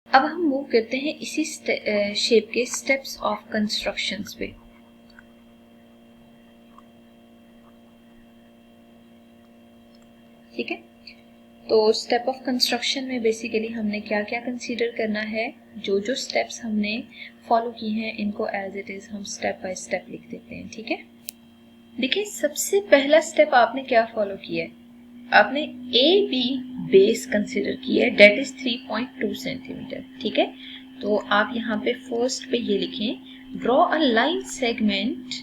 अब हम मूव करते हैं इसी शेप के स्टेप्स ऑफ कंस्ट्रक्शंस पे। ठीक है, तो स्टेप ऑफ कंस्ट्रक्शन में बेसिकली हमने क्या क्या कंसीडर करना है, जो जो स्टेप्स हमने फॉलो की हैं इनको एज इट इज हम स्टेप बाय स्टेप लिख देते हैं। ठीक है, देखिए सबसे पहला स्टेप आपने क्या फॉलो किया है, आपने ए बी बेस कंसिडर किया है, डेट इज 3.2 सेंटीमीटर। ठीक है, तो आप यहाँ पे फर्स्ट पे ये लिखें, draw a line segment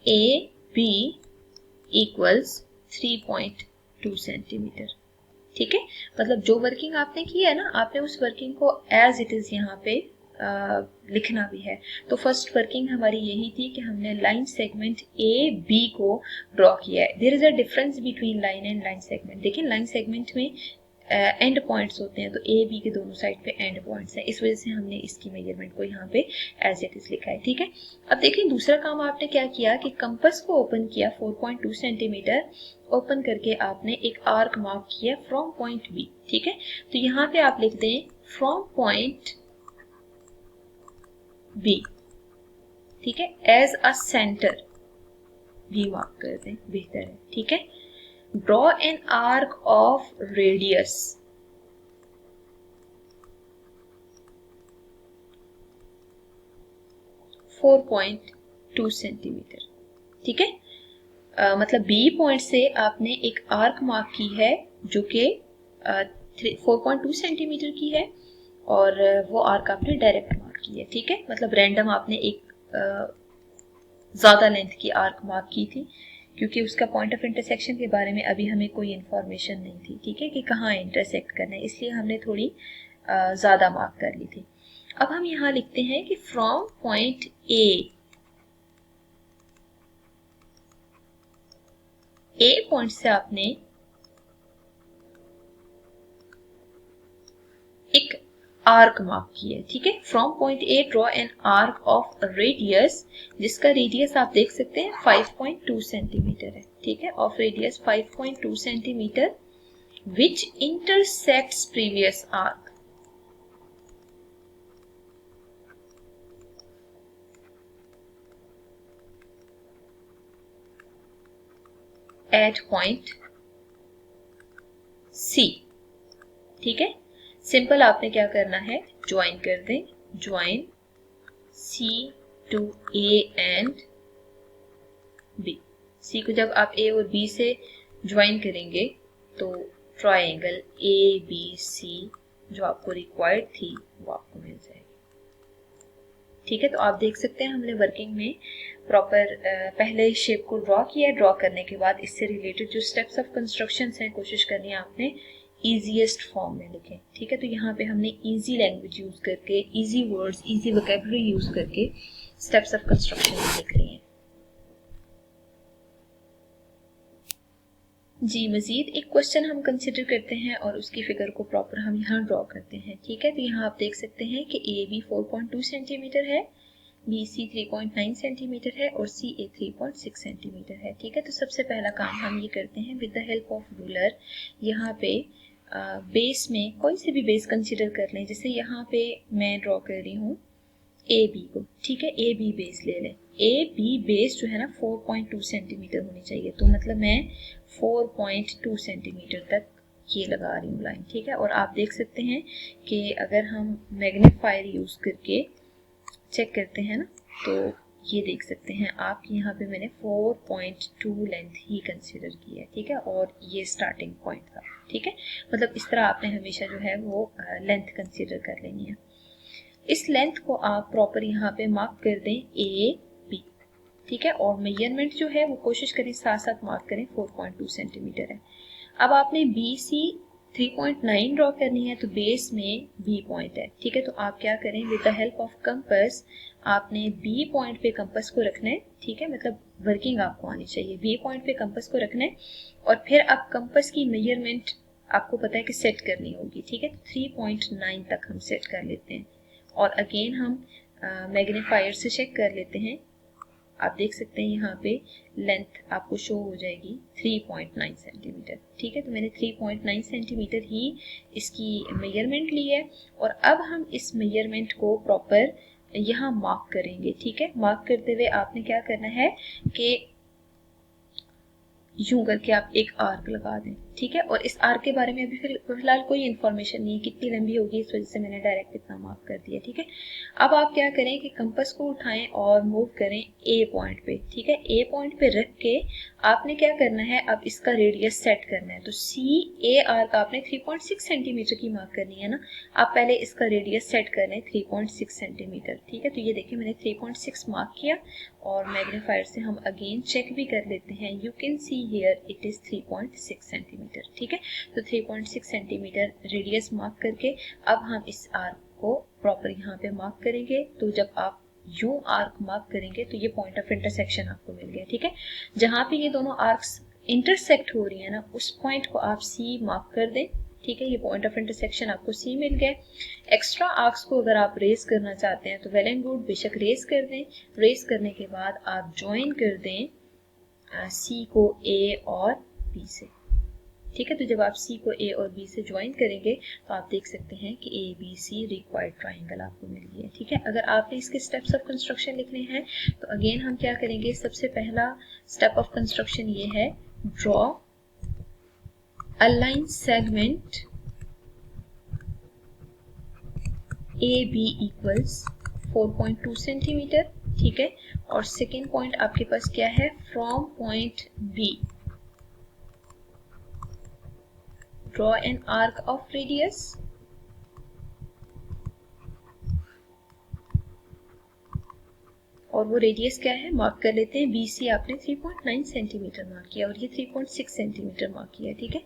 A B equals 3.2 centimetre. ठीक है, मतलब जो वर्किंग आपने की है ना, आपने उस वर्किंग को एज इट इज यहाँ पे लिखना भी है। तो फर्स्ट वर्किंग हमारी यही थी कि हमने लाइन सेगमेंट ए बी को ड्रॉ किया है। There is a difference between line and line segment. देखिए लाइन सेगमेंट में एंड पॉइंट्स होते हैं, तो ए बी के दोनों साइड पे एंड पॉइंट्स हैं, इस वजह से हमने इसकी मेजरमेंट को यहाँ पे एज इट इज लिखा है। ठीक है, अब देखिए दूसरा काम आपने क्या किया कि कंपास को ओपन किया 4.2 सेंटीमीटर, ओपन करके आपने एक आर्क मार्क किया फ्रॉम पॉइंट बी। ठीक है, तो यहाँ पे आप लिख दें फ्रॉम पॉइंट बी। ठीक है, एज अ सेंटर भी मार्क कर दें, बेहतर है। ठीक है, draw an arc of radius 4.2 centimetre. ठीक है, मतलब बी पॉइंट से आपने एक आर्क मार्क की है जो कि 4.2 सेंटीमीटर की है, और वो आर्क आपने डायरेक्ट मार्क की है। ठीक है, मतलब रैंडम आपने एक ज़्यादा लेंथ की आर्क मार्क की थी, क्योंकि उसका पॉइंट ऑफ इंटरसेक्शन के बारे में अभी हमें कोई इन्फॉर्मेशन नहीं थी। ठीक है, कि कहाँ इंटरसेक्ट करना है, इसलिए हमने थोड़ी ज़्यादा मार्क कर ली थी। अब हम यहाँ लिखते हैं कि फ्रॉम पॉइंट ए पॉइंट से आपने एक आर्क मार्क किया है। ठीक है, from point A draw an arc of radius, जिसका रेडियस आप देख सकते हैं 5.2 सेंटीमीटर है। ठीक है, of radius 5.2 centimetre which intersects previous arc at point C. ठीक है, सिंपल आपने क्या करना है, ज्वाइन कर दें, join C to A and B. C को जब आप ए और बी से ज्वाइन करेंगे तो ट्रायंगल ए बी सी जो आपको रिक्वायर्ड थी वो आपको मिल जाएगी। ठीक है, तो आप देख सकते हैं हमने वर्किंग में प्रॉपर पहले शेप को ड्रॉ किया। ड्रॉ करने के बाद इससे रिलेटेड जो स्टेप्स ऑफ कंस्ट्रक्शन हैं कोशिश करनी है आपने ईजीएस्ट फॉर्म में लिखें। ठीक है, तो यहाँ पे हमने ईजी लैंग्वेज यूज करके, easy words, easy vocabulary use करके स्टेप्स ऑफ कंस्ट्रक्शन लिख रही हैं। जी, मजीद एक क्वेश्चन हम कंसिडर करते हैं और उसकी फिगर को प्रॉपर हम यहाँ ड्रॉ करते हैं। ठीक है, तो यहाँ आप देख सकते हैं कि ए बी 4.2 सेंटीमीटर है, बी सी 3.9 सेंटीमीटर है और सी ए 3.6 सेंटीमीटर है। ठीक है, तो सबसे पहला काम हम ये करते हैं with the help of ruler. यहाँ पे बेस में कोई से भी बेस कंसिडर कर लें, जैसे यहाँ पे मैं ड्रॉ कर रही हूँ ए बी को। ठीक है, ए बी बेस ले लें। ए बी बेस जो है ना 4.2 सेंटीमीटर होनी चाहिए, तो मतलब मैं 4.2 सेंटीमीटर तक ये लगा रही हूँ लाइन। ठीक है, और आप देख सकते हैं कि अगर हम मैग्नीफायर यूज करके चेक करते हैं ना, तो ये देख सकते हैं आप कि यहाँ पे मैंने 4.2 लेंथ ही कंसिडर की है। ठीक है, और ये स्टार्टिंग पॉइंट था। ठीक है, मतलब इस तरह आपने हमेशा जो है वो लेंथ कंसिडर कर लेनी है। इस लेंथ को आप प्रॉपर यहाँ पे मार्क कर दें ए बी। ठीक है, और मेजरमेंट जो है वो कोशिश करें साथ साथ मार्क करें, 4.2 सेंटीमीटर है। अब आपने बी सी 3.9 ड्रॉ करनी है, तो बेस में बी पॉइंट है। ठीक है, तो आप क्या करें, with the help of compass आपने बी पॉइंट पे कंपास को रखना है। ठीक है, मतलब वर्किंग आपको आनी चाहिए, बी पॉइंट पे कंपास को रखना है और फिर अब कंपास की मेजरमेंट आपको पता है कि सेट करनी होगी। ठीक है, तो 3.9 तक हम सेट कर लेते हैं और अगेन हम मैग्नीफायर से चेक कर लेते हैं आप देख सकते हैं यहाँ पे लेंथ आपको शो हो जाएगी 3.9 सेंटीमीटर। ठीक है, तो मैंने 3.9 सेंटीमीटर ही इसकी मेजरमेंट ली है और अब हम इस मेजरमेंट को प्रॉपर यहाँ मार्क करेंगे। ठीक है, मार्क करते हुए आपने क्या करना है कि यूं करके आप एक आर्क लगा दें। ठीक है, और इस आर्क के बारे में अभी फिलहाल कोई इन्फॉर्मेशन नहीं है कितनी लंबी होगी, इस वजह से मैंने डायरेक्ट इतना मार्क कर दिया। ठीक है, अब आप क्या करें कि कंपास को उठाएं और मूव करें ए पॉइंट पे। ठीक है, ए पॉइंट पे रख के आपने क्या करना है, अब इसका रेडियस सेट करना है। तो सी ए आर्क आपने 3.6 सेंटीमीटर की मार्क करनी है ना, आप पहले इसका रेडियस सेट कर लें 3.6 सेंटीमीटर। ठीक है, तो ये देखिए मैंने 3.6 मार्क किया और मैग्नीफायर से हम अगेन चेक भी कर लेते हैं। You can see here it is 3.6 centimetre. ठीक है, तो 3.6 सेंटीमीटर रेडियस मार्क करके अब हम इस आर्क को प्रॉपर यहाँ पे मार्क करेंगे। तो जब आप यूं आर्क मार्क करेंगे तो ये पॉइंट ऑफ इंटरसेक्शन आपको मिल गया। ठीक है, जहां पे ये दोनों आर्क्स इंटरसेक्ट हो रही है ना, उस पॉइंट को आप सी मार्क कर दें। ठीक है, ये पॉइंट ऑफ इंटरसेक्शन आपको सी मिल गया। एक्स्ट्रा आर्क्स को अगर आप रेस करना चाहते हैं तो वेल एंड गुड, बेशक रेस कर दें। रेस करने के बाद आप ज्वाइन कर दें सी को ए और बी से। ठीक है, तो जब आप सी को ए और बी से ज्वाइन करेंगे तो आप देख सकते हैं कि A B C required triangle आपको मिल गया है। ठीक है, अगर आपने इसके स्टेप्स ऑफ कंस्ट्रक्शन लिखने हैं तो अगेन हम क्या करेंगे, सबसे पहला स्टेप ऑफ कंस्ट्रक्शन ये है, draw a line segment A B equals 4.2 centimetre. ठीक है, और सेकेंड पॉइंट आपके पास क्या है, from point B draw an arc of radius और वो रेडियस क्या है मार्क कर लेते हैं। BC आपने 3.9 सेंटीमीटर मार्क किया और ये 3.6 सेंटीमीटर मार्क किया। ठीक है,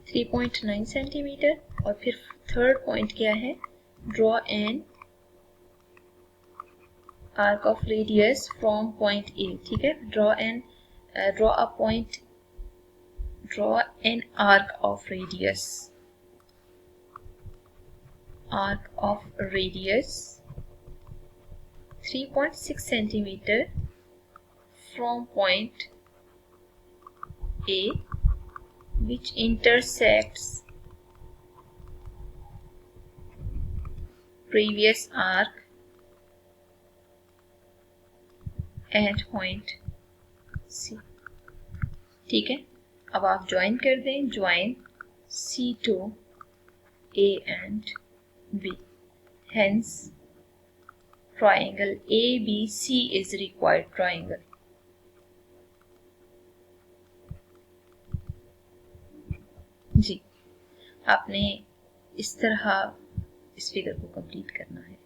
3.9 सेंटीमीटर। और फिर थर्ड पॉइंट क्या है, draw an arc of radius from point ए। ठीक है, draw an arc of radius 3.6 centimeter from point A which intersects previous arc at point C। ठीक है, अब आप ज्वाइन कर दें, join C to A and B, hence triangle ABC is required triangle। जी, आपने इस तरह इस फिगर को कंप्लीट करना है।